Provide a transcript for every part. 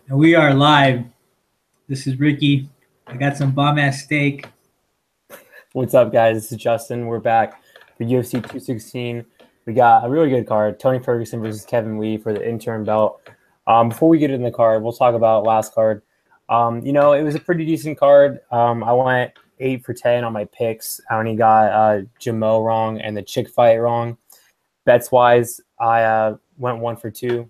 And we are live. This is Ricky. I got some bomb-ass steak. What's up, guys? This is Justin. We're back for UFC 216. We got a really good card. Tony Ferguson versus Kevin Lee for the interim belt. Before we get in the card, we'll talk about last card. It was a pretty decent card. I went 8 for 10 on my picks. I only got Jamo wrong and the chick fight wrong. Bets-wise, I went 1 for 2.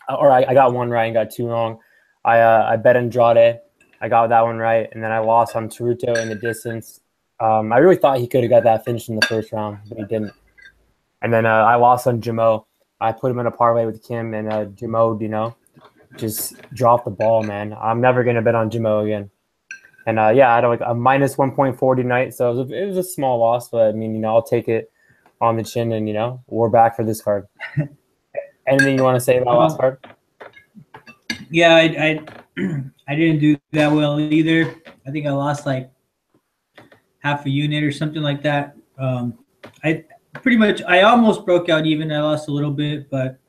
I got 1 right and got 2 wrong. I bet Andrade. I got that one right, and then I lost on Taruto in the distance. I really thought he could have got that finish in the first round, but he didn't. And then I lost on Jamo. I put him in a parlay with Kim, and Jamo, just dropped the ball, man. I'm never going to bet on Jamo again. And, I had like a minus 1.4 tonight, so it was a small loss, but, I'll take it on the chin, and, we're back for this card. Anything you want to say about last card? Yeah, I didn't do that well either. I think I lost like half a unit or something like that. I almost broke out even. I lost a little bit, but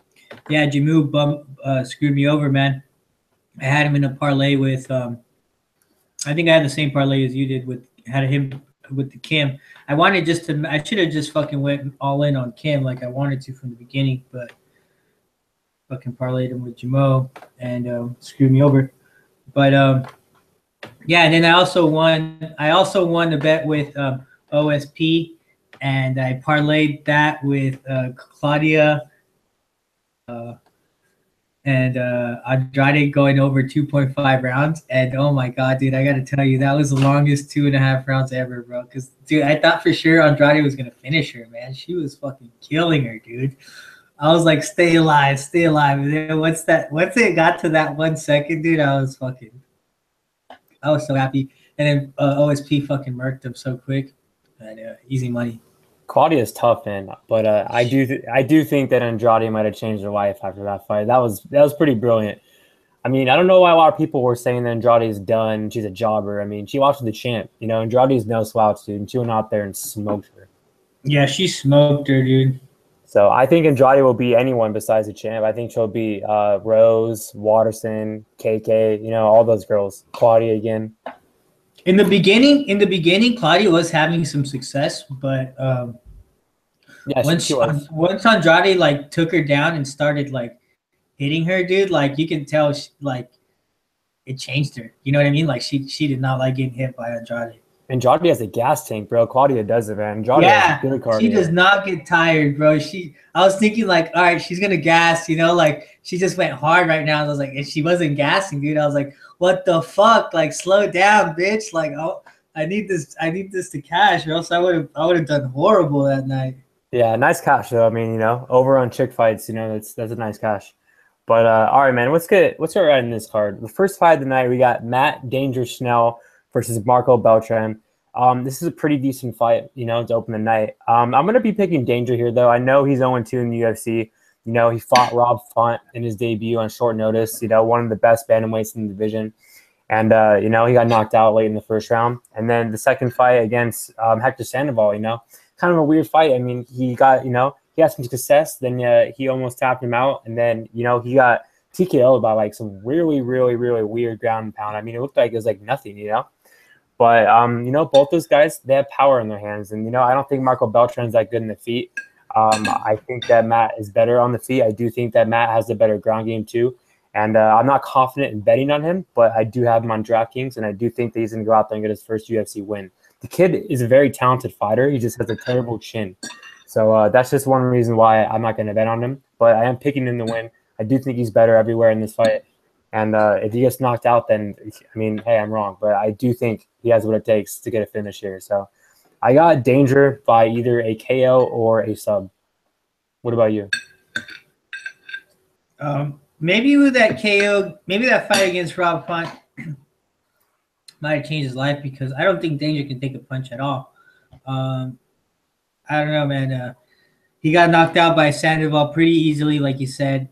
yeah, Jamu screwed me over, man. I had him in a parlay with I think I had the same parlay as you did had him with the Kim. I should have just fucking went all in on Kim like I wanted to from the beginning, but fucking parlayed him with Jamo and screwed me over. But yeah, and then I also won the bet with OSP, and I parlayed that with Claudia and Andrade going over 2.5 rounds. And oh my god, dude, I gotta tell you, that was the longest 2.5 rounds ever, bro. Because dude, I thought for sure Andrade was gonna finish her, man. She was fucking killing her, dude. I was like, stay alive, stay alive. And then once it got to that 1 second, dude, I was so happy. And then OSP fucking murked him so quick. And easy money. Claudia's tough, man. But I do think that Andrade might have changed her life after that fight. That was pretty brilliant. I don't know why a lot of people were saying that Andrade is done. She's a jobber. she watched the champ. Andrade's no slouch, dude. And she went out there and smoked her. Yeah, she smoked her, dude. So I think Andrade will be anyone besides the champ. I think she'll be Rose, Watterson, KK, all those girls. Claudia again. In the beginning, Claudia was having some success, but once Andrade like took her down and started like hitting her, dude, like you can tell it changed her. You know what I mean? Like she did not like getting hit by Andrade. Andrade has a gas tank, bro. Claudia doesn't, man. Andrade has a good cardio. She does not get tired, bro. I was thinking like, all right, she's gonna gas, like she just went hard right now. I was like, if she wasn't gassing, dude, I was like, what the fuck? Like, slow down, bitch. Like, oh, I need this to cash, or else I would have done horrible that night. Yeah, nice cash though. Over on chick fights, that's a nice cash. But all right, man. Let's get right in this card. The first fight of the night, we got Matt Danger Schnell versus Marco Beltran. This is a pretty decent fight, to open the night. I'm going to be picking Danger here, though. I know he's 0-2 in the UFC. He fought Rob Font in his debut on short notice, one of the best bantamweights in the division. And, he got knocked out late in the first round. And then the second fight against Hector Sandoval, kind of a weird fight. He got, he had some success. Then he almost tapped him out. And then, he got TKO'd by, like, some really, really, really weird ground and pound. It looked like it was, like, nothing, But, both those guys, they have power in their hands. And, I don't think Marco Beltran's that good in the feet. I think that Matt is better on the feet. I do think that Matt has the better ground game, too. And I'm not confident in betting on him, but I do have him on DraftKings, and I do think that he's going to go out there and get his first UFC win. The kid is a very talented fighter. He just has a terrible chin. So that's just one reason why I'm not going to bet on him. But I am picking him to win. I do think he's better everywhere in this fight. And if he gets knocked out, then, hey, I'm wrong. But I do think he has what it takes to get a finish here. So I got Danger by either a KO or a sub. What about you? Maybe with that KO, maybe that fight against Rob Font might have changed his life, because I don't think Danger can take a punch at all. I don't know, man. He got knocked out by Sandoval pretty easily, like you said.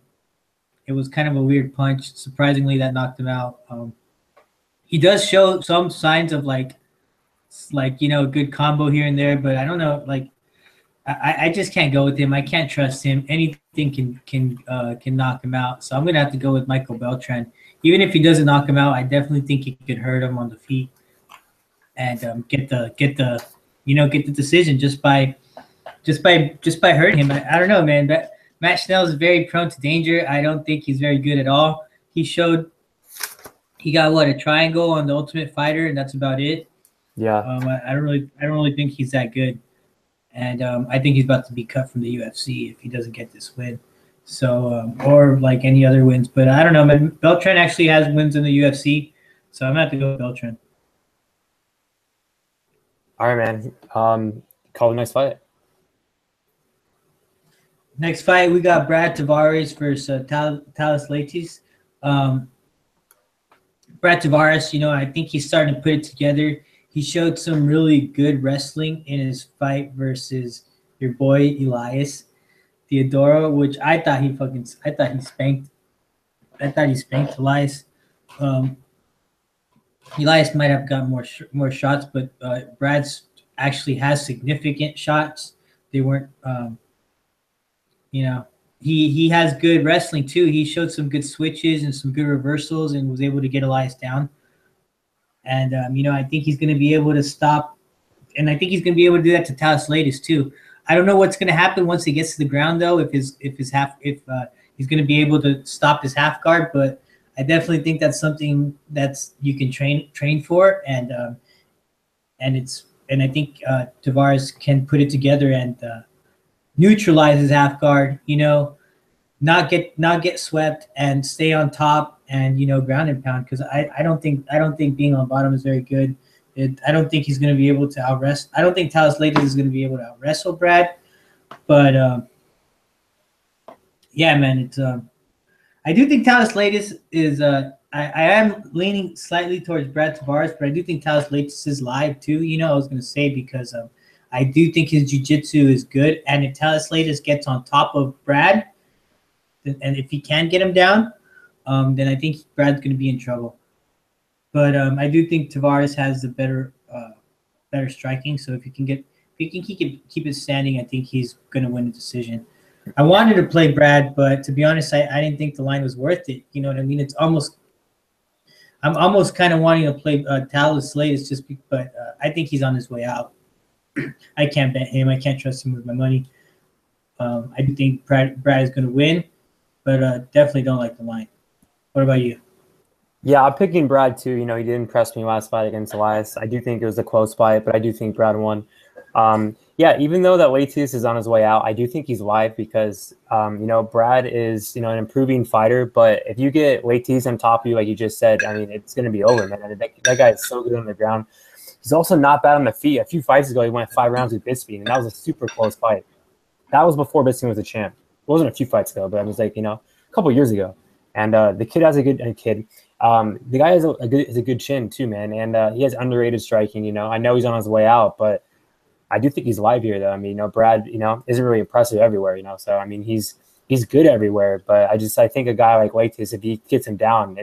It was kind of a weird punch. Surprisingly, that knocked him out. He does show some signs of like good combo here and there, but I don't know. I just can't go with him. I can't trust him. Anything can knock him out. So I'm gonna have to go with Michael Beltran. Even if he doesn't knock him out, I definitely think he could hurt him on the feet and get the decision just by hurting him. I don't know, man. But Matt Schnell is very prone to danger. I don't think he's very good at all. He showed he got a triangle on the Ultimate Fighter, and that's about it. Yeah. I don't really think he's that good. And I think he's about to be cut from the UFC if he doesn't get this win. So, or like any other wins. But I don't know, man. Beltran actually has wins in the UFC, so I'm going to have to go with Beltran. All right, man. Call the next fight. Next fight, we got Brad Tavares versus Thales Leites. Brad Tavares, I think he's starting to put it together. He showed some really good wrestling in his fight versus your boy Elias Theodoro, which I thought he spanked. I thought he spanked Elias. Elias might have got more shots, but Brad's actually has significant shots. They weren't, he has good wrestling too. He showed some good switches and some good reversals and was able to get Elias down. And, I think he's going to be able to stop. And I think he's going to be able to do that to Thales Leites too. I don't know what's going to happen once he gets to the ground, though, if he's going to be able to stop his half guard. But I definitely think that's something that's you can train for. And I think Tavares can put it together and neutralize his half guard, not get swept and stay on top and ground and pound, because I don't think being on bottom is very good. I don't think he's going to be able to out-wrestle. I don't think Thales Leites is going to be able to out-wrestle Brad, but yeah, man, it's I do think Thales Leites is I am leaning slightly towards Brad Tavares, but I do think Thales Leites is live too. I was going to say because I do think his jiu-jitsu is good, and if Thales Leites gets on top of Brad, and if he can get him down, then I think Brad's going to be in trouble. But I do think Tavares has the better striking. So if he can keep it standing, I think he's going to win the decision. I wanted to play Brad, but to be honest, I didn't think the line was worth it. You know what I mean? I'm almost kind of wanting to play Thales Leites but I think he's on his way out. I can't bet him. I can't trust him with my money. I do think Brad is going to win, but definitely don't like the line. What about you? Yeah, I'm picking Brad too. He didn't impress me last fight against Elias. I do think it was a close fight, but I do think Brad won. Yeah, even though that Leites is on his way out, I do think he's live because, Brad is, an improving fighter. But if you get Leites on top of you, like you just said, I mean, it's going to be over, man. That guy is so good on the ground. He's also not bad on the feet. A few fights ago, he went 5 rounds with Bisping, and that was a super close fight. That was before Bisping was a champ. It wasn't a few fights ago, but it was like, a couple years ago. And the kid has a good kid. The guy has a good chin too, man, and he has underrated striking. I know he's on his way out, but I do think he's live here, though. I mean, Brad, isn't really impressive everywhere, So I mean, he's good everywhere, but I think a guy like Leites, if he gets him down,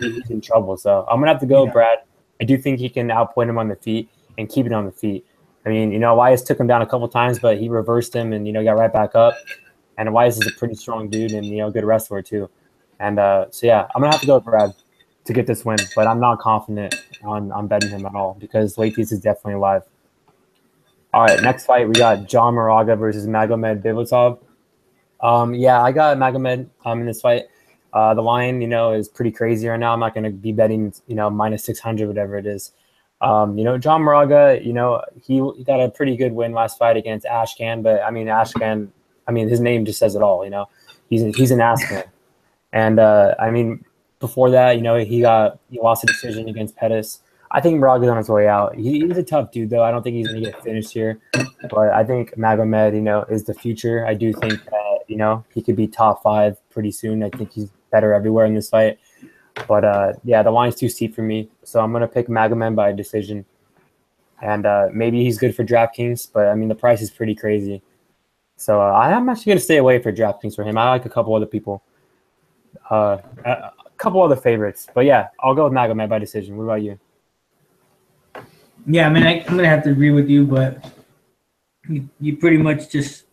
he's in trouble. So I'm gonna have to go with Brad. I do think he can outpoint him on the feet and keep it on the feet. I mean, Elias took him down a couple times, but he reversed him and got right back up. And Elias is a pretty strong dude and good wrestler too. And so yeah, I'm gonna have to go with Brad to get this win, but I'm not confident on betting him at all because Leites is definitely live. All right, next fight we got John Moraga versus Magomed Bibulatov. Yeah, I got Magomed in this fight. The line, is pretty crazy right now. I'm not gonna be betting, minus 600, whatever it is. John Moraga, he got a pretty good win last fight against Ashkan, but I mean Ashkan, his name just says it all. He's an Ashkan. And I mean, before that, he lost a decision against Pettis. I think Moraga's on his way out. He's a tough dude, though. I don't think he's going to get finished here. But I think Magomed, is the future. I do think that, he could be top 5 pretty soon. I think he's better everywhere in this fight. But, yeah, the line's too steep for me. So I'm going to pick Magomed by decision. And maybe he's good for DraftKings, but, I mean, the price is pretty crazy. So I'm actually going to stay away for DraftKings for him. I like a couple other people. A couple other favorites. But, yeah, I'll go with Magomed by decision. What about you? Yeah, I mean, I'm going to have to agree with you, but you pretty much just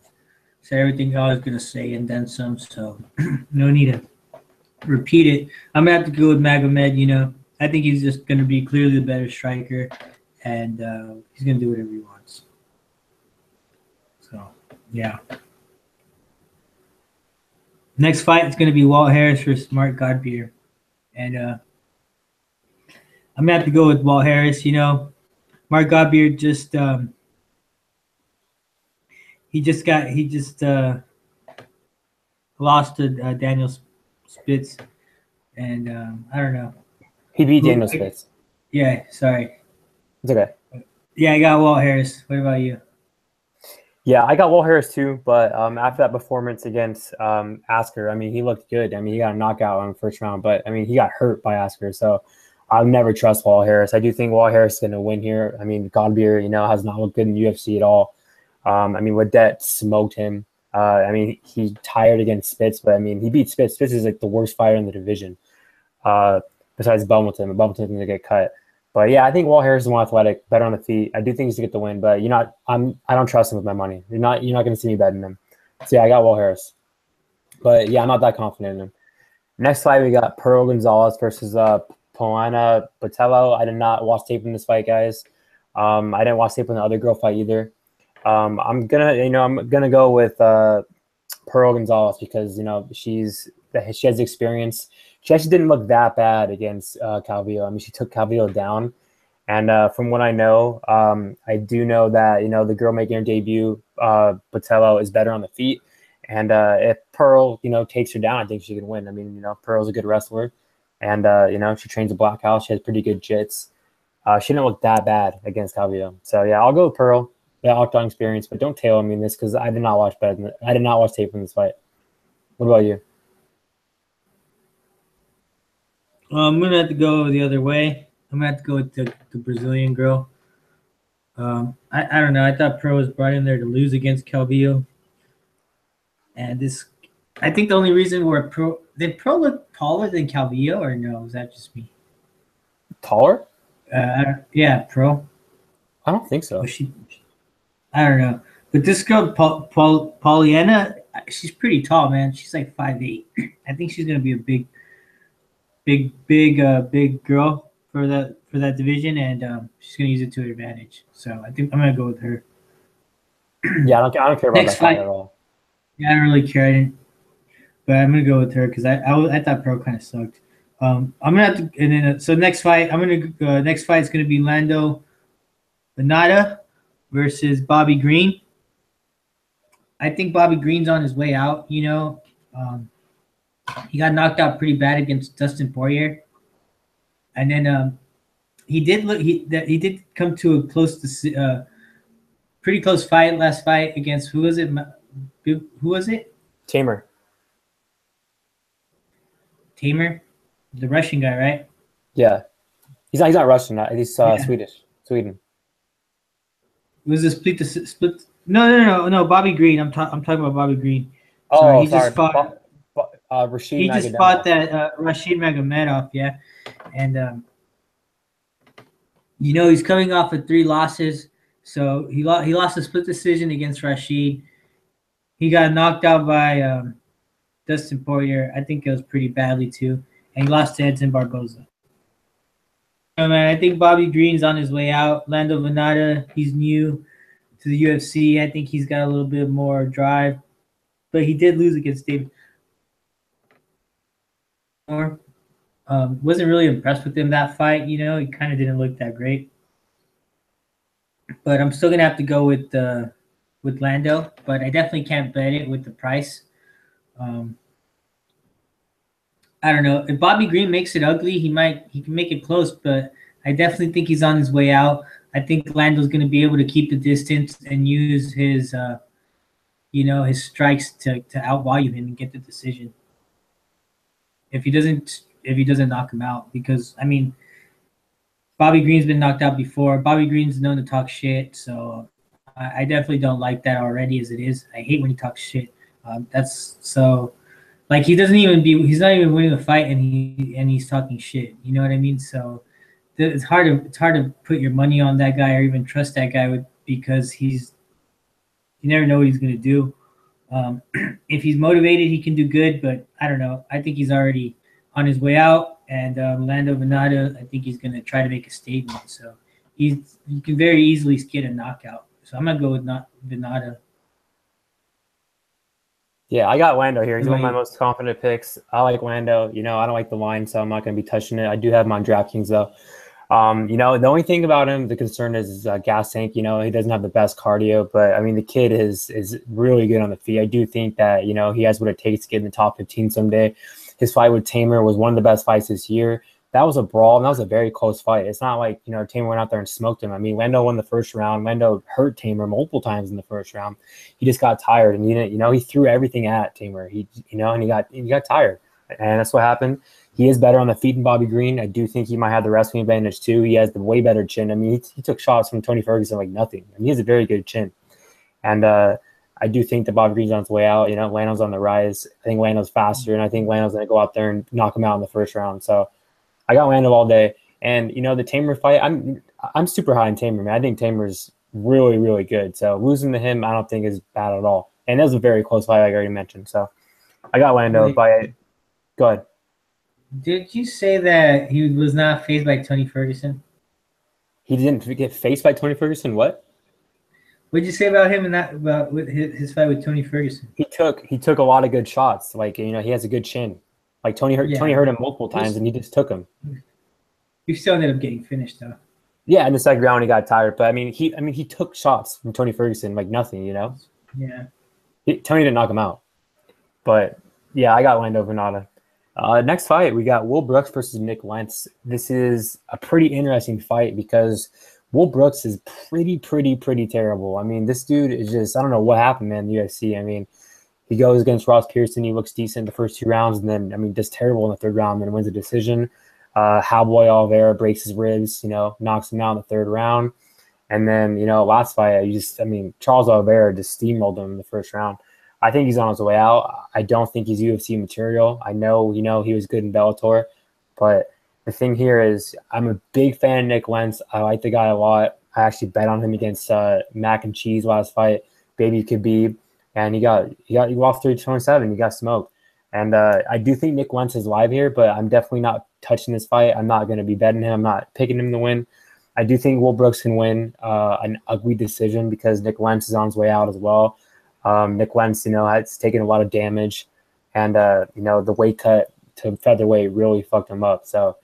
said everything I was gonna say and then some. So no need to repeat it. I'm gonna have to go with Magomed. You know, I think he's just gonna be clearly the better striker, and he's gonna do whatever he wants. So yeah. Next fight is gonna be Walt Harris versus Mark Godbeer, and I'm gonna have to go with Walt Harris. You know, Mark Godbeer just he just lost to Daniel Spitz, and I don't know. He beat Daniel Spitz. Yeah, sorry. It's okay. Yeah, I got Walt Harris. What about you? Yeah, I got Walt Harris too, but after that performance against Asker, I mean, he looked good. I mean, he got a knockout in the first round, but I mean, he got hurt by Asker, so I'll never trust Walt Harris. I do think Walt Harris is going to win here. I mean, Godbeer, you know, has not looked good in the UFC at all. I mean, Ledette smoked him. I mean, he tired against Spitz, but I mean, he beat Spitz. Spitz is like the worst fighter in the division, besides Beltran. Beltran's going to get cut. But yeah, I think Walt Harris is more athletic, better on the feet. I do think he's going to get the win, but I don't trust him with my money. You're not going to see me betting him. So yeah, I got Walt Harris. But yeah, I'm not that confident in him. Next fight, we got Pearl Gonzalez versus Polana Botelho. I did not watch tape in this fight, guys. I didn't watch tape in the other girl fight either. I'm gonna go with Pearl Gonzalez because she has experience. She actually didn't look that bad against Calvillo. I mean, she took Calvillo down, and from what I know, I do know that the girl making her debut, Botelho, is better on the feet. And if Pearl takes her down, I think she can win. I mean, Pearl's a good wrestler, and she trains a black house. She has pretty good jits. She didn't look that bad against Calvillo. So yeah, I'll go with Pearl. Yeah, octagon experience, but don't tailor me in this because I did not watch tape in this fight. What about you? I'm gonna have to go the other way. I'm gonna have to go with the Brazilian girl. I don't know. I thought Pro was brought in there to lose against Calvillo, and I think the only reason where did Pro look taller than Calvillo, or no? Is that just me? Taller? Yeah, Pro. I don't think so. I don't know. But this girl, Pollyanna, she's pretty tall, man. She's like 5'8". I think she's gonna be a big girl for that division, and she's gonna use it to her advantage. So I think I'm gonna go with her. Yeah, I don't care about that fight at all. Yeah, I don't really care. But I'm gonna go with her because I thought Pro kind of sucked. I'm gonna have to, and then so next fight next fight is gonna be Lando Vannata versus Bobby Green. I think Bobby Green's on his way out. He got knocked out pretty bad against Dustin Poirier, and then he did come to a pretty close fight last fight against who was it? Who was it? Tamer, the Russian guy, right? Yeah, he's not Russian. He's Sweden. Was this split? No. Bobby Green. I'm talking about Bobby Green. Oh, he just fought. Rashid. He just fought that Rashid Magomedov, yeah, and he's coming off of 3 losses, so he lost a split decision against Rashid. He got knocked out by Dustin Poirier. I think it was pretty badly too, and he lost to Edson Barboza. Man, I think Bobby Green's on his way out. Lando Vannata, he's new to the UFC. I think he's got a little bit more drive, but he did lose against David. Wasn't really impressed with him that fight. He kind of didn't look that great. But I'm still gonna have to go with Lando. But I definitely can't bet it with the price. I don't know if Bobby Green makes it ugly. He can make it close, but I definitely think he's on his way out. I think Lando's going to be able to keep the distance and use his, his strikes to outvalue him and get the decision. If he doesn't knock him out, because I mean, Bobby Green's been knocked out before. Bobby Green's known to talk shit, so I definitely don't like that already as it is. I hate when he talks shit. That's so. Like he's not even winning a fight and he's talking shit. You know what I mean? So it's hard to put your money on that guy or even trust that guy because he's You never know what he's going to do. If he's motivated, he can do good, but I don't know. I think he's already on his way out. And Lando Vannata, I think he's going to try to make a statement. So he can very easily get a knockout. So I'm going to go with Vannata. Yeah, I got Lando here. He's one of my most confident picks. I like Lando. You know, I don't like the line, so I'm not going to be touching it. I do have him on DraftKings, though. You know, the only thing about him, the concern is gas tank. You know, he doesn't have the best cardio, but I mean, the kid is really good on the feet. I do think that, you know, he has what it takes to get in the top 15 someday. His fight with Tamer was one of the best fights this year. That was a brawl, and that was a very close fight. It's not like, you know, Tamer went out there and smoked him. I mean, Lando won the first round. Lando hurt Tamer multiple times in the first round. He just got tired, and he didn't, you know, he threw everything at Tamer. He, you know, and he got tired, and that's what happened. He is better on the feet than Bobby Green. I do think he might have the wrestling advantage too. He has the way better chin. I mean, he took shots from Tony Ferguson like nothing. I mean, he has a very good chin, and I do think that Bobby Green's on his way out. You know, Lando's on the rise. I think Lando's faster, and I think Lando's going to go out there and knock him out in the first round. So I got Lando all day. And, you know, the Tamer fight, I'm super high in Tamer, man. I think Tamer's really, really good. So losing to him, I don't think is bad at all. And it was a very close fight, like I already mentioned. So I got Lando by – go ahead. Did you say that he was not faced by Tony Ferguson? He didn't get faced by Tony Ferguson? What? What did you say about him and that about with his fight with Tony Ferguson? He took a lot of good shots. Like, you know, he has a good chin. Like Tony hurt him multiple times, and he just took him. He still ended up getting finished, though. Yeah, in the second round he got tired, but I mean he took shots from Tony Ferguson like nothing, you know. Yeah. Tony didn't knock him out, but yeah, I got Lando Vannata. Next fight, we got Will Brooks versus Nick Lentz. This is a pretty interesting fight because Will Brooks is pretty terrible. I mean, this dude is just, I don't know what happened, man, in the UFC. I mean, he goes against Ross Pearson. He looks decent the first 2 rounds, and then, I mean, does terrible in the 3rd round, then wins a decision. Cowboy Oliveira breaks his ribs, you know, knocks him out in the 3rd round. And then, you know, last fight, Charles Oliveira just steamrolled him in the 1st round. I think he's on his way out. I don't think he's UFC material. I know, you know, he was good in Bellator, but the thing here is I'm a big fan of Nick Lentz. I like the guy a lot. I actually bet on him against Mac and Cheese last fight, Baby Khabib, and he lost 3-27. He got smoked. And I do think Nick Lentz is live here, but I'm definitely not touching this fight. I'm not going to be betting him. I'm not picking him to win. I do think Will Brooks can win an ugly decision because Nick Lentz is on his way out as well. Nick Lentz, you know, has taken a lot of damage, and you know, the weight cut to featherweight really fucked him up. So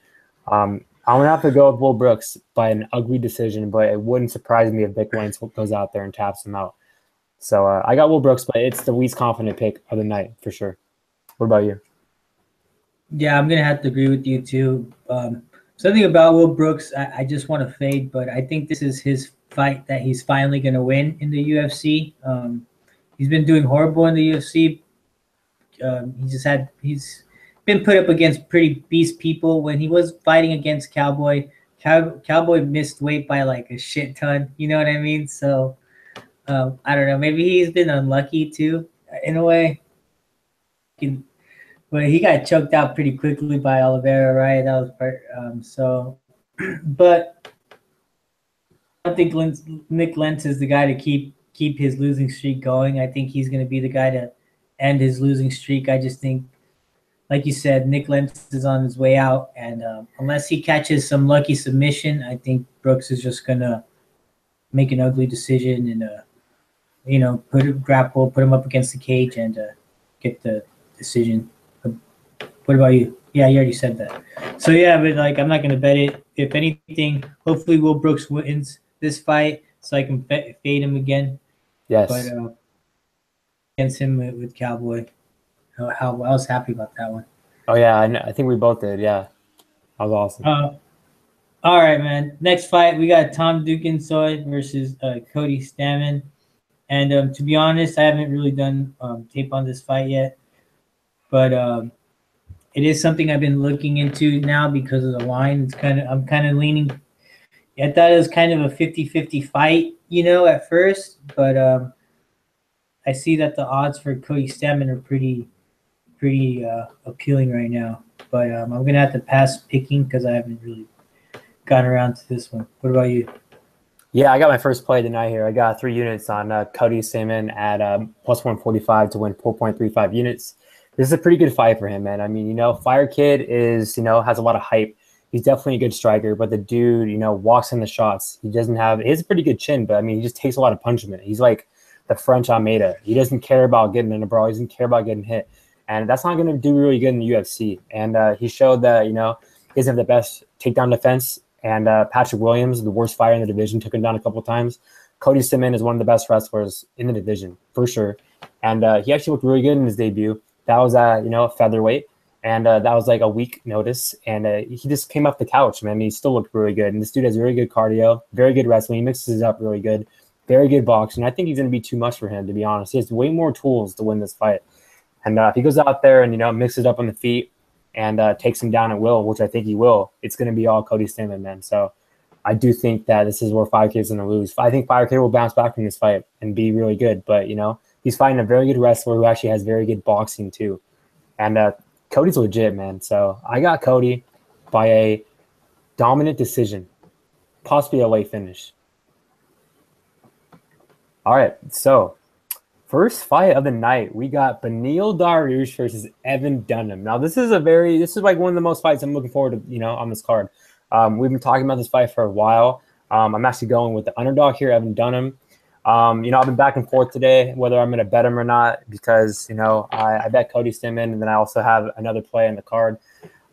I'm gonna have to go with Will Brooks by an ugly decision, but it wouldn't surprise me if Nick Lentz goes out there and taps him out. So I got Will Brooks, but it's the least confident pick of the night for sure. What about you? Yeah, I'm gonna have to agree with you too. Something about Will Brooks, I just want to fade, but I think this is his fight that he's finally gonna win in the UFC. He's been doing horrible in the UFC. He's been put up against pretty beast people. When he was fighting against Cowboy, Cowboy missed weight by like a shit ton. You know what I mean? So I don't know. Maybe he's been unlucky too, in a way. But he got choked out pretty quickly by Oliveira, right? That was part. But I don't think Nick Lentz is the guy to keep his losing streak going. I think he's going to be the guy to end his losing streak. I just think, like you said, Nick Lentz is on his way out, and unless he catches some lucky submission, I think Brooks is just going to make an ugly decision and you know, put him up against the cage and get the decision. What about you? Yeah, you already said that. So yeah, but like I'm not gonna bet it. If anything, hopefully Will Brooks wins this fight so I can fade him again. Yes. But against him with Cowboy, I was happy about that one. Oh yeah, I think we both did. Yeah, that was awesome. All right, man. Next fight, we got Tom Duquesnoy versus Cody Stamann. And to be honest, I haven't really done tape on this fight yet, but it is something I've been looking into now because of the line. I'm kind of leaning. I thought it was kind of a 50-50 fight, you know, at first, but I see that the odds for Cody Stamann are pretty appealing right now. But I'm gonna have to pass picking because I haven't really gotten around to this one. What about you? Yeah, I got my first play tonight here. I got 3 units on Cody Stamann at plus 145 to win 4.35 units. This is a pretty good fight for him, man. I mean, Fire Kid is, has a lot of hype. He's definitely a good striker, but the dude, walks in the shots. He has a pretty good chin, but I mean, he just takes a lot of punishment. He's like the French Almeida. He doesn't care about getting in a brawl. He doesn't care about getting hit. And that's not going to do really good in the UFC. And he showed that, he doesn't have the best takedown defense. And Patrick Williams, the worst fighter in the division, took him down a couple of times. Cody Stamann is one of the best wrestlers in the division, for sure. And he actually looked really good in his debut. That was at, featherweight. And that was like a week notice. And he just came off the couch, man. He still looked really good. And this dude has very good cardio, very good wrestling. He mixes it up really good. Very good boxing. I think he's going to be too much for him, to be honest. He has way more tools to win this fight. And if he goes out there and, mixes it up on the feet, and takes him down at will, which I think he will, it's going to be all Cody Stamann, man. So I do think that this is where Fire Kid's going to lose. I think Fire Kid will bounce back from this fight and be really good. But, he's fighting a very good wrestler who actually has very good boxing too. And Cody's legit, man. So I got Cody by a dominant decision, possibly a late finish. All right, so first fight of the night, we got Beneil Dariush versus Evan Dunham. Now, this is like one of the most fights I'm looking forward to, on this card. We've been talking about this fight for a while. I'm actually going with the underdog here, Evan Dunham. I've been back and forth today whether I'm going to bet him or not because, I bet Cody Stamann, and then I also have another play in the card.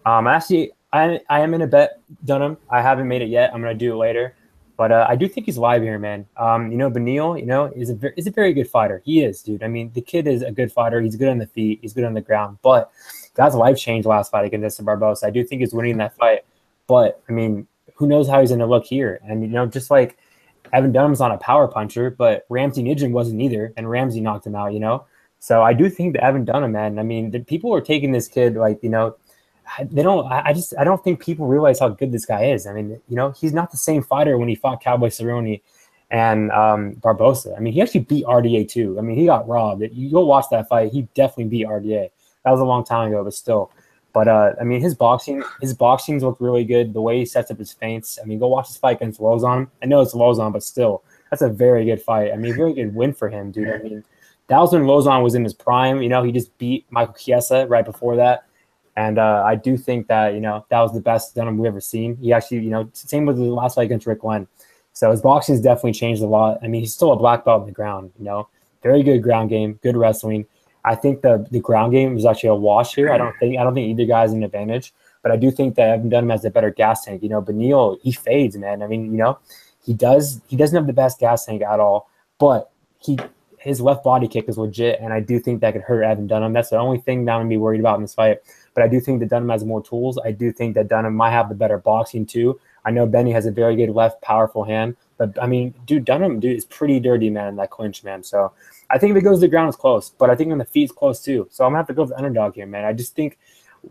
I am going to bet Dunham. I haven't made it yet. I'm going to do it later. But I do think he's live here, man. Beneil, is a very good fighter. He is, dude. I mean, the kid is a good fighter. He's good on the feet. He's good on the ground. But God's life changed last fight against Barbosa. I do think he's winning that fight. But, I mean, who knows how he's going to look here. And, just like Evan Dunham's not a power puncher, but Ramsey Nijem wasn't either. And Ramsey knocked him out, So I do think that Evan Dunham, man, I mean, the people are taking this kid like, I don't think people realize how good this guy is. I mean, he's not the same fighter when he fought Cowboy Cerrone and Barbosa. I mean, he actually beat RDA too. I mean, he got robbed. You go watch that fight. He definitely beat RDA. That was a long time ago, but still. But I mean, his boxings look really good. The way he sets up his feints. I mean, go watch this fight against Lozon. I know it's Lozon, but still, that's a very good fight. I mean, very good win for him, dude. I mean, that was when Lozon was in his prime. He just beat Michael Chiesa right before that. And I do think that, that was the best Dunham we've ever seen. He actually, same with the last fight against Rick Glenn. So his boxing has definitely changed a lot. I mean, he's still a black belt on the ground, very good ground game, good wrestling. I think the ground game is actually a wash here. I don't think either guy has an advantage, but I do think that Evan Dunham has a better gas tank. Beneil, he fades, man. I mean, he doesn't have the best gas tank at all, but his left body kick is legit, and I do think that could hurt Evan Dunham. That's the only thing that I'm going to be worried about in this fight. But I do think that Dunham has more tools. I do think that Dunham might have the better boxing too. I know Benny has a very good left, powerful hand. But, I mean, Dunham is pretty dirty, man, in that clinch, man. So I think if it goes to the ground, it's close. But I think on the feet, it's close too. So I'm going to have to go with the underdog here, man. I just think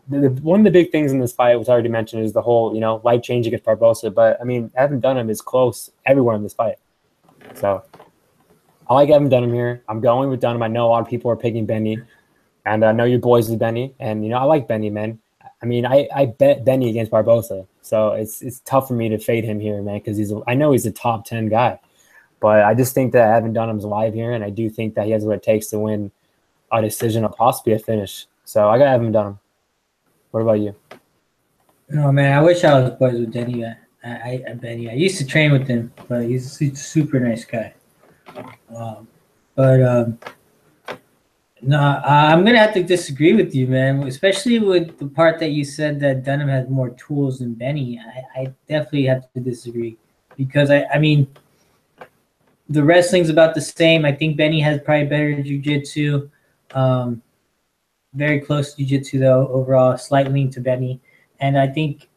one of the big things in this fight, which I already mentioned, is the whole, light change against Barbosa. But, I mean, Evan Dunham is close everywhere in this fight. So I like Evan Dunham here. I'm going with Dunham. I know a lot of people are picking Benny. And I know your boys is Benny, and I like Benny, man. I mean, I bet Benny against Barbosa, so it's tough for me to fade him here, man, because I know he's a top 10 guy, but I just think that Evan Dunham's live here, and I do think that he has what it takes to win a decision or possibly a finish. So I got Evan Dunham. What about you? No, man, I wish I was boys with Benny. Benny, I used to train with him, but he's a super nice guy. No, I'm going to have to disagree with you, man, especially with the part that you said that Dunham has more tools than Benny. I definitely have to disagree because, I mean, the wrestling's about the same. I think Benny has probably better jiu-jitsu, very close jiu-jitsu, though, overall, slight lean to Benny. And I think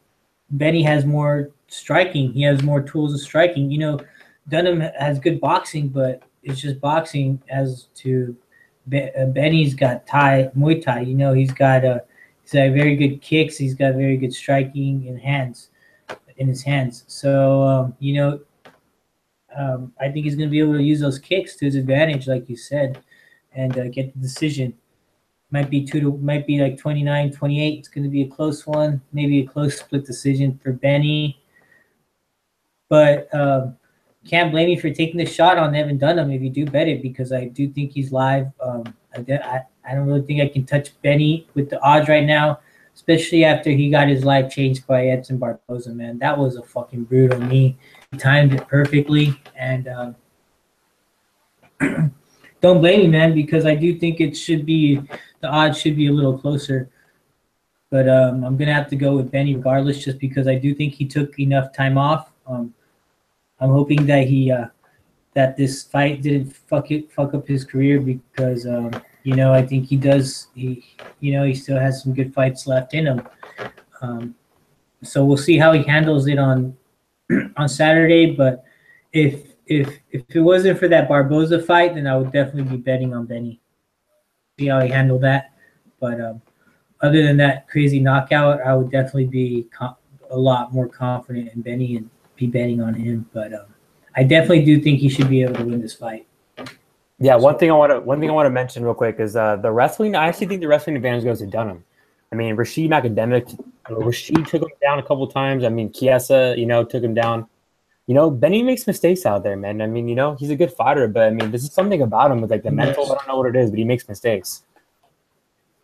Benny has more striking. He has more tools of striking. Dunham has good boxing, but it's just boxing as to – Benny's got Muay Thai. He's got very good kicks. He's got very good striking in his hands. So I think he's going to be able to use those kicks to his advantage, like you said, and get the decision. Might be like 29-28. It's going to be a close one, maybe a close split decision for Benny. But can't blame you for taking the shot on Evan Dunham if you do bet it, because I do think he's live. I don't really think I can touch Benny with the odds right now, especially after he got his life changed by Edson Barboza, man. That was a fucking brutal knee. He timed it perfectly, and don't blame me, man, because I do think the odds should be a little closer. But I'm going to have to go with Benny regardless, just because I do think he took enough time off. I'm hoping that that this fight didn't fuck up his career, because I think he does. He still has some good fights left in him. So we'll see how he handles it on Saturday. But if it wasn't for that Barboza fight, then I would definitely be betting on Benny. See how he handled that. But other than that crazy knockout, I would definitely be a lot more confident in Benny and be betting on him. But I definitely do think he should be able to win this fight. Yeah, one thing I want to mention real quick is the wrestling. I actually think the wrestling advantage goes to Dunham. I mean, Rashid took him down a couple times. I mean, Chiesa, took him down. Benny makes mistakes out there, man. I mean, he's a good fighter, but I mean, this is something about him with like the mental. I don't know what it is, but he makes mistakes.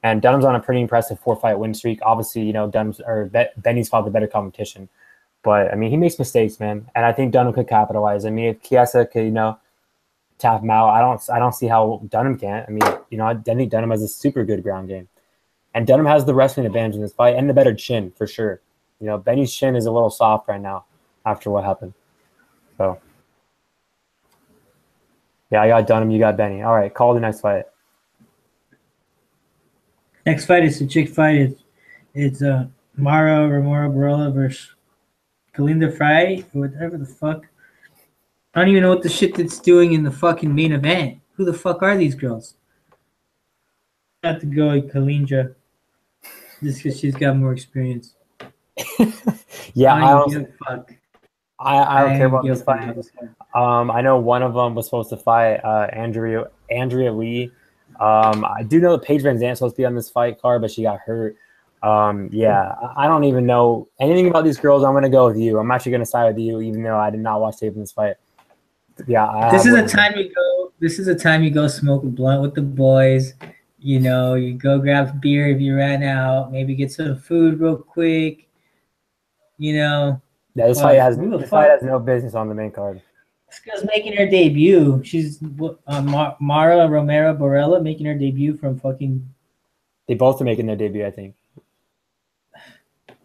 And Dunham's on a pretty impressive 4-fight win streak. Obviously, Benny's fought the better competition. But, I mean, he makes mistakes, man. And I think Dunham could capitalize. I mean, if Chiesa could, tap him out, I don't see how Dunham can't. I mean, I think Dunham has a super good ground game. And Dunham has the wrestling advantage in this fight and the better chin, for sure. Benny's chin is a little soft right now after what happened. So, yeah, I got Dunham, you got Benny. All right, call the next fight. Next fight is a chick fight. It's Romero Borella versus Kalinda Fry, or whatever the fuck. I don't even know what the shit that's doing in the fucking main event. Who the fuck are these girls? I have to go with Kalinda just because she's got more experience. Yeah, I don't give a fuck. I don't care about this fight. I know one of them was supposed to fight Andrea Lee. I do know that Paige Van Zandt's supposed to be on this fight card, but she got hurt. Yeah, I don't even know anything about these girls. I'm going to go with you. I'm actually going to side with you, even though I did not watch tape in this fight. Yeah, this is a time you go. This is a time you go smoke a blunt with the boys. You go grab a beer if you ran out. Maybe get some food real quick. Yeah, this fight has no business on the main card. This girl's making her debut. She's Mara Romero Borella making her debut from fucking. They both are making their debut, I think.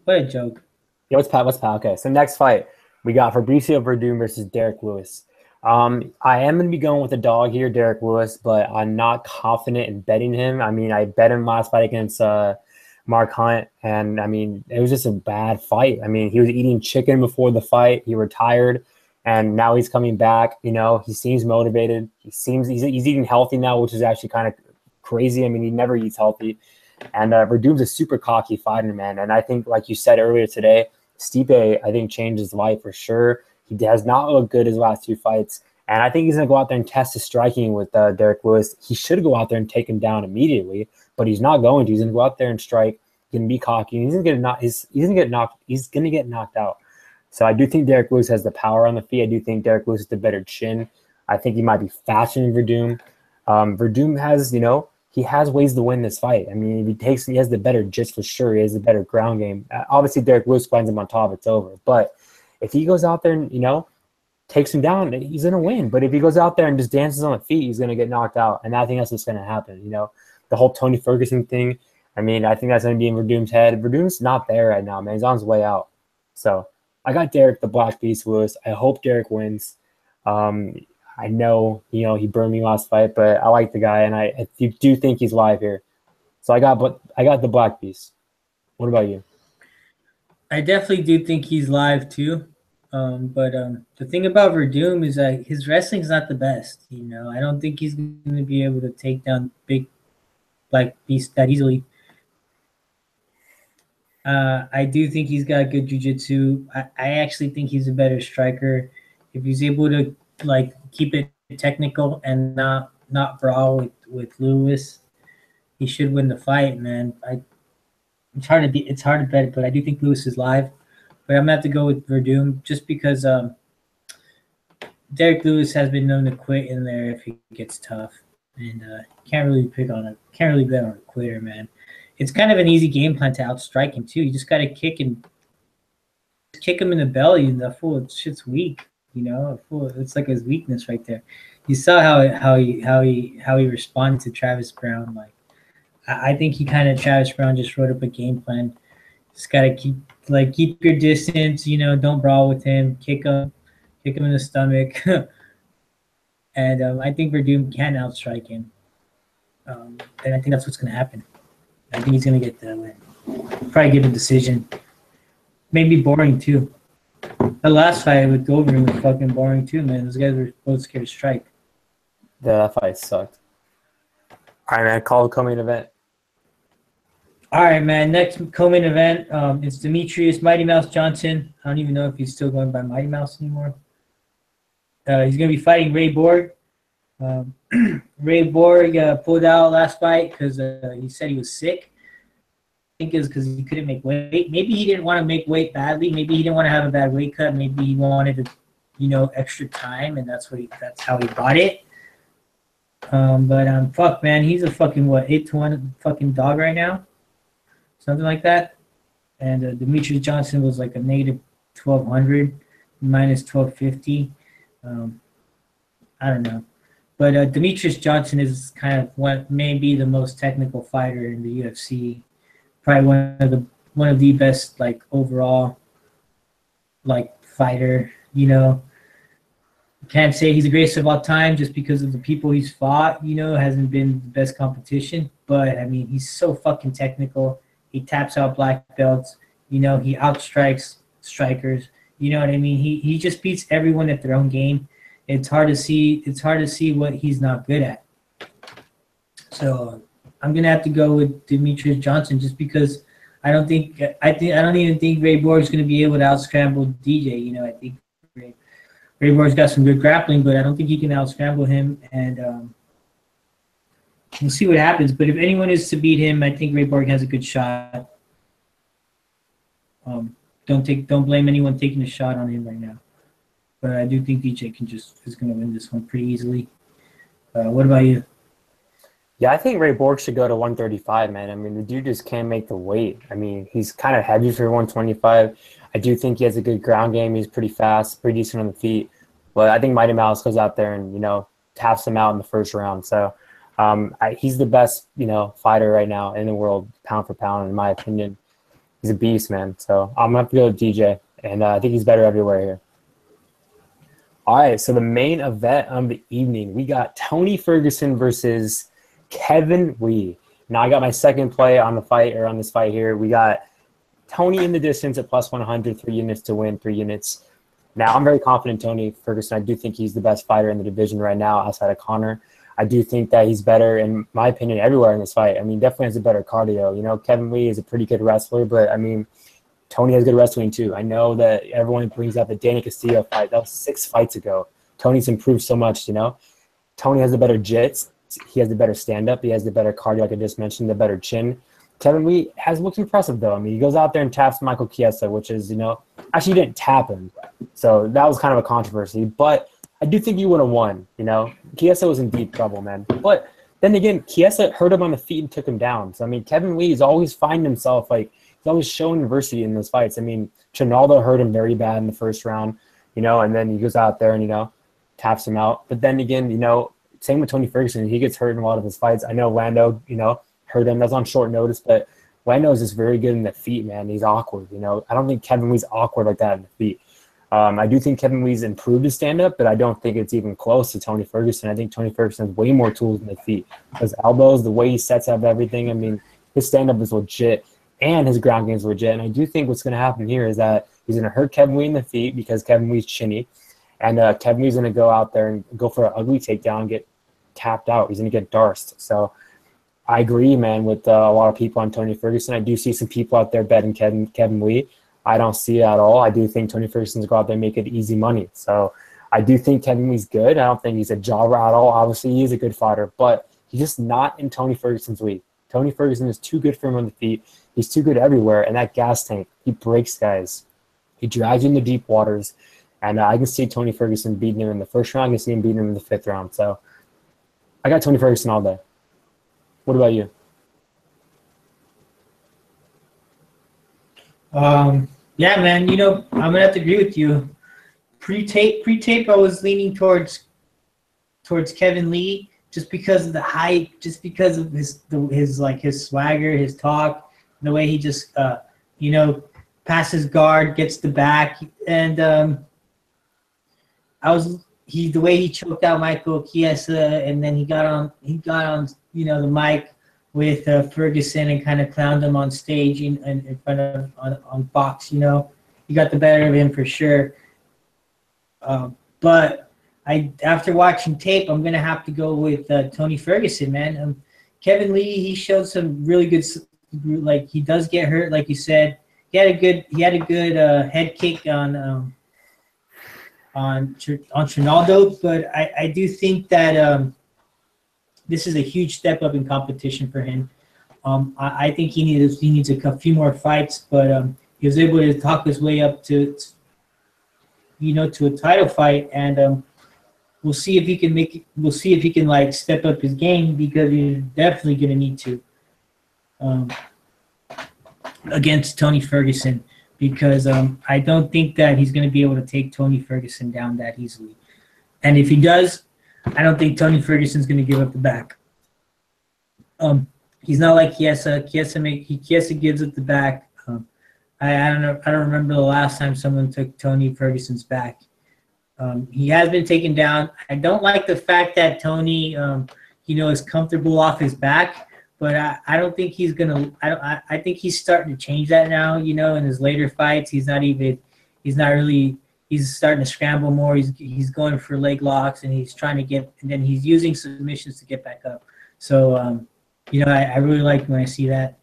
What a joke. Yeah, what's Pat? Okay, so next fight we got Fabricio Werdum versus Derek Lewis. I am going to be going with the dog here, Derek Lewis, but I'm not confident in betting him. I mean, I bet him last fight against Mark Hunt, and I mean, it was just a bad fight. I mean, he was eating chicken before the fight. He retired, and now he's coming back. He seems motivated. He's eating healthy now, which is actually kind of crazy. I mean, he never eats healthy. And Verdum's a super cocky fighter, man. And I think, like you said earlier today, Stipe, I think, changed his life for sure. He has not looked good his last 2 fights. And I think he's going to go out there and test his striking with Derek Lewis. He should go out there and take him down immediately, but he's not going to. He's going to go out there and strike. He's going to be cocky. And he's going to get knocked out. So I do think Derek Lewis has the power on the feet. I do think Derek Lewis has the better chin. I think he might be faster than Werdum. Werdum has, he has ways to win this fight. I mean, if he has the better jits for sure. He has the better ground game. Obviously, Derek Lewis finds him on top, it's over. But if he goes out there and, takes him down, he's going to win. But if he goes out there and just dances on the feet, he's going to get knocked out. And I think that's what's going to happen. The whole Tony Ferguson thing, I mean, I think that's going to be in Verdum's head. Verdum's not there right now, man. He's on his way out. So I got Derek, the Black Beast Lewis. I hope Derek wins. I know, he burned me last fight, but I like the guy, and I do think he's live here. So I got the Black Beast. What about you? I definitely do think he's live too. But the thing about Werdum is that his wrestling's not the best. I don't think he's going to be able to take down big Black Beast that easily. I do think he's got good jiu-jitsu. I actually think he's a better striker. If he's able to keep it technical and not brawl with Lewis, he should win the fight, man. It's hard to bet, but I do think Lewis is live. But I'm gonna have to go with Werdum just because Derek Lewis has been known to quit in there if it gets tough, and can't really bet on a quitter, man. It's kind of an easy game plan to outstrike him too. You just got to kick him in the belly, and the fool shit's weak. It's like his weakness right there. You saw how he responded to Travis Brown. Like I think Travis Brown just wrote up a game plan. Just gotta keep your distance. Don't brawl with him. Kick him in the stomach. And I think Werdum can outstrike him. And I think that's what's gonna happen. I think he's gonna get the win. Probably get a decision. Maybe boring too. The last fight with Overeem was fucking boring too, man. Those guys were both scared to strike. Yeah, that fight sucked. All right, man. Call the co-main event. All right, man. Next co-main event, it's Demetrius Mighty Mouse Johnson. I don't even know if he's still going by Mighty Mouse anymore. He's going to be fighting Ray Borg. Ray Borg pulled out last fight because he said he was sick. I think it was because he couldn't make weight. Maybe he didn't want to make weight badly. Maybe he didn't want to have a bad weight cut. Maybe he wanted to, extra time, and that's how he bought it. But fuck, man, he's a fucking 8-1 fucking dog right now, something like that. And Demetrius Johnson was like a negative 1200, minus 1250. I don't know, but Demetrius Johnson is kind of what may be the most technical fighter in the UFC. Probably one of the best overall fighter. Can't say he's the greatest of all time just because of the people he's fought. Hasn't been the best competition, but I mean he's so fucking technical. He taps out black belts. He outstrikes strikers. You know what I mean? He just beats everyone at their own game. It's hard to see what he's not good at. So I'm gonna have to go with Demetrius Johnson just because I don't even think Ray Borg's gonna be able to outscramble DJ. I think Ray Borg's got some good grappling, but I don't think he can outscramble him. And we'll see what happens. But if anyone is to beat him, I think Ray Borg has a good shot. Don't blame anyone taking a shot on him right now. But I do think DJ is going to win this one pretty easily. What about you? Yeah, I think Ray Borg should go to 135, man. I mean, the dude just can't make the weight. I mean, he's kind of heavy for 125. I do think he has a good ground game. He's pretty fast, pretty decent on the feet. But I think Mighty Mouse goes out there and, taps him out in the first round. So he's the best, fighter right now in the world, pound for pound, in my opinion. He's a beast, man. So I'm going to have to go with DJ. And I think he's better everywhere here. All right, so the main event of the evening, we got Tony Ferguson versus Kevin Lee. Now I got my second play on this fight here. We got Tony in the distance at plus 100, 3 units to win, 3 units. Now I'm very confident in Tony Ferguson. I do think he's the best fighter in the division right now outside of Conor. I do think that he's better, in my opinion, everywhere in this fight. I mean, definitely has a better cardio. Kevin Lee is a pretty good wrestler, but I mean, Tony has good wrestling too. I know that everyone brings up the Danny Castillo fight. That was 6 fights ago. Tony's improved so much, Tony has the better jits. He has the better stand-up. He has the better cardio, like I just mentioned, the better chin. Kevin Lee has looked impressive, though. I mean, he goes out there and taps Michael Chiesa, which is, actually he didn't tap him. So that was kind of a controversy. But I do think he would have won, Chiesa was in deep trouble, man. But then again, Chiesa hurt him on the feet and took him down. So, I mean, Kevin Lee is always finding himself, he's always showing adversity in those fights. I mean, Chinaldo hurt him very bad in the first round, and then he goes out there and, taps him out. But then again, same with Tony Ferguson. He gets hurt in a lot of his fights. I know Lando, hurt him. That's on short notice, but Lando is just very good in the feet, man. He's awkward, I don't think Kevin Lee's awkward like that in the feet. I do think Kevin Lee's improved his stand-up, but I don't think it's even close to Tony Ferguson. I think Tony Ferguson has way more tools in the feet. His elbows, the way he sets up everything, I mean, his stand-up is legit, and his ground game is legit. And I do think what's going to happen here is that he's going to hurt Kevin Lee in the feet because Kevin Lee's chinny, and Kevin Lee's going to go out there and go for an ugly takedown and get tapped out. He's going to get darsed. So I agree, man, with a lot of people on Tony Ferguson. I do see some people out there betting Kevin Lee. I don't see it at all. I do think Tony Ferguson's go out there and make it easy money. So I do think Kevin Lee's good. I don't think he's a jobber at all. Obviously, he is a good fighter, but he's just not in Tony Ferguson's league. Tony Ferguson is too good for him on the feet. He's too good everywhere. And that gas tank, he breaks guys. He drags you in the deep waters. And I can see Tony Ferguson beating him in the first round. I can see him beating him in the 5th round. So I got Tony Ferguson all day. What about you? Yeah, man. You know, I'm gonna have to agree with you. Pre-tape, I was leaning towards Kevin Lee just because of the hype, just because of his swagger, his talk, the way he just passes guard, gets the back, and the way he choked out Michael Chiesa, and then he got on the mic with Ferguson and kind of clowned him on stage in front of on Fox. You know, he got the better of him for sure. But after watching tape, I'm gonna have to go with Tony Ferguson, man. Kevin Lee, he showed some really good, like he does get hurt, like you said. He had a good head kick on Trinaldo, but I do think that this is a huge step up in competition for him. I think he needs a few more fights, but he was able to talk his way up to a title fight, and we'll see if he can make it. We'll see if he can like step up his game, because he's definitely going to need to against Tony Ferguson, because I don't think that he's going to be able to take Tony Ferguson down that easily. And if he does, I don't think Tony Ferguson's going to give up the back. He's not like Chiesa. Chiesa gives up the back. I don't know. I don't remember the last time someone took Tony Ferguson's back. He has been taken down. I don't like the fact that Tony, is comfortable off his back, but I don't think he's gonna. I think he's starting to change that now. You know, in his later fights, he's really. He's starting to scramble more. He's going for leg locks, and he's trying to get, and then he's using submissions to get back up. So, I really like when I see that.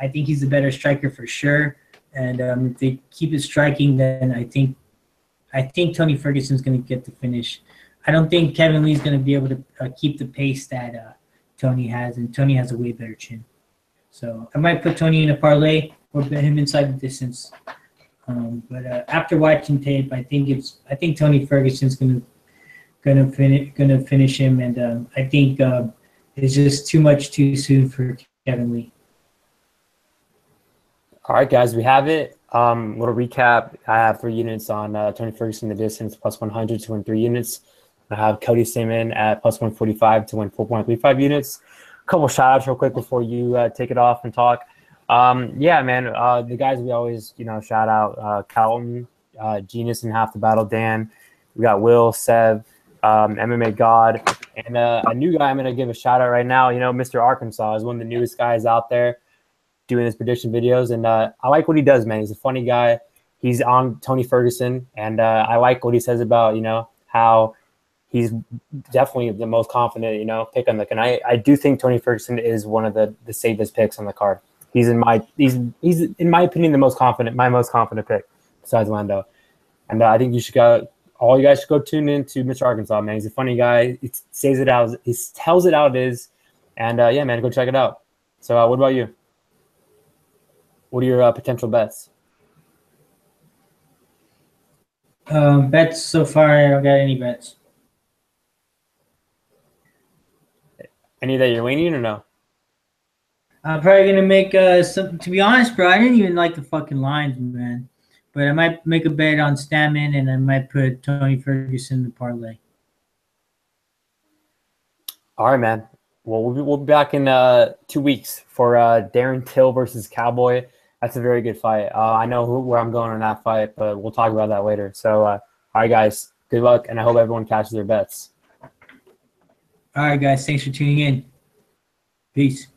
I think he's a better striker for sure. And if they keep it striking, then I think Tony Ferguson's going to get the finish. I don't think Kevin Lee's going to be able to keep the pace that Tony has, and Tony has a way better chin. So I might put Tony in a parlay or bet him inside the distance. But after watching tape, I think Tony Ferguson's gonna finish him, and I think it's just too soon for Kevin Lee. All right, guys, we have it. Little recap. I have 3 units on Tony Ferguson in the distance, plus 100 to win 3 units. I have Cody Stamann at plus 145 to win 4.35 units. A couple shout outs real quick before you take it off and talk. Yeah, man, the guys we always, shout out, Calton, Genius in Half the Battle, Dan. We got Will, Sev, MMA God, and a new guy I'm going to give a shout out right now. Mr. Arkansas is one of the newest guys out there doing his prediction videos, and I like what he does, man. He's a funny guy. He's on Tony Ferguson, and I like what he says about, how he's definitely the most confident, pick on the. And I do think Tony Ferguson is one of the safest picks on the card. He's in my opinion my most confident pick besides Lando, and I think all you guys should go tune in to Mr. Arkansas, man. He's a funny guy. He says it out. He tells it out is, and yeah, man, go check it out. So, what about you? What are your potential bets? Bets so far, I don't got any bets. Any that you're leaning or no? I'm probably gonna make some. To be honest, bro, I didn't even like the fucking lines, man. But I might make a bet on Stamann, and I might put Tony Ferguson in the parlay. All right, man. Well, we'll be back in 2 weeks for Darren Till versus Cowboy. That's a very good fight. I know where I'm going on that fight, but we'll talk about that later. So, all right, guys, good luck, and I hope everyone catches their bets. All right, guys, thanks for tuning in. Peace.